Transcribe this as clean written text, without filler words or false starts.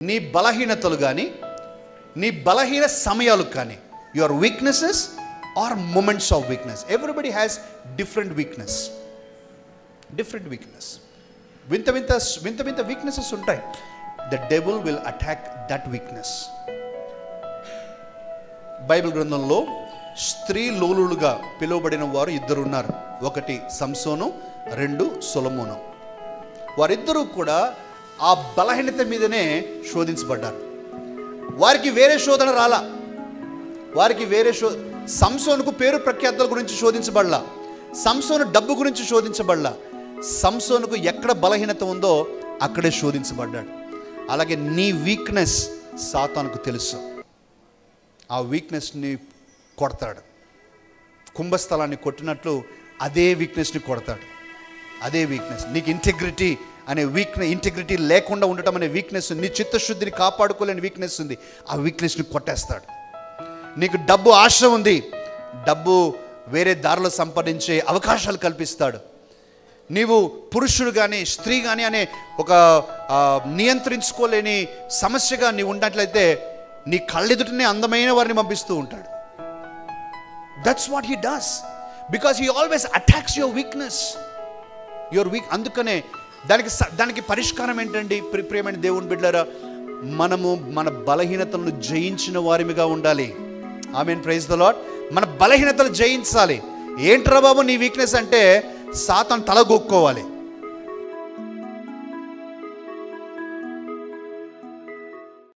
నీ బలహీనతలు కానీ, నీ బలహీన సమయాలు కానీ, your weaknesses are moments of weakness. Everybody has different weakness. వింత వింత వీక్నెసెస్ ఉంటాయి. The devil will attack that weakness. Bible గ్రంథంలో స్త్రీ లోలులుగా పిలువబడిన వారు ఇద్దరు ఉన్నారు. ఒకటి సంసోను, రెండు సొలొమోను. వారిద్దరూ కూడా ఆ బలహీనత మీదనే శోధించబడ్డారు. వారికి వేరే శోధన రాలా. సంసోనుకు పేరు ప్రఖ్యాతుల గురించి శోధించబడలా. సంసోను డబ్బు గురించి శోధించబడలా. సంసోనుకు ఎక్కడ బలహీనత ఉందో అక్కడే శోధించబడ్డాడు. అలాగే నీ వీక్నెస్ సాతానుకు తెలుసు. ఆ వీక్నెస్ని కొడతాడు. కుంభస్థలాన్ని కొట్టినట్లు అదే వీక్నెస్ని కొడతాడు. అదే వీక్నెస్ నీకు ఇంటెగ్రిటీ అనే ఇంటెగ్రిటీ లేకుండా ఉండటం అనే వీక్నెస్, నీ చిత్తశుద్ధిని కాపాడుకోలేని వీక్నెస్ ఉంది. ఆ వీక్నెస్ని కొట్టేస్తాడు. నీకు డబ్బు ఆశ ఉంది, డబ్బు వేరే దారిలో సంపాదించే అవకాశాలు కల్పిస్తాడు. నీవు పురుషుడు కానీ స్త్రీ కానీ అనే ఒక నియంత్రించుకోలేని సమస్యగా నీవు ఉన్నట్లయితే నీ కళ్ళెదుటనే అందమైన వారిని పంపిస్తూ ఉంటాడు. That's what he does, because he always attacks your weakness. అందుకనే దానికి పరిష్కారం ఏంటండి ప్రియమైన దేవుని బిడ్డలారా? మనము మన బలహీనతలను జయించిన వారిగా ఉండాలి. ఆమేన్, ప్రైజ్ ద లార్డ్. మన బలహీనతలు జయించాలి. ఏంట్రా బాబు నీ వీక్నెస్ అంటే సాతాను తల గొక్కోవాలి.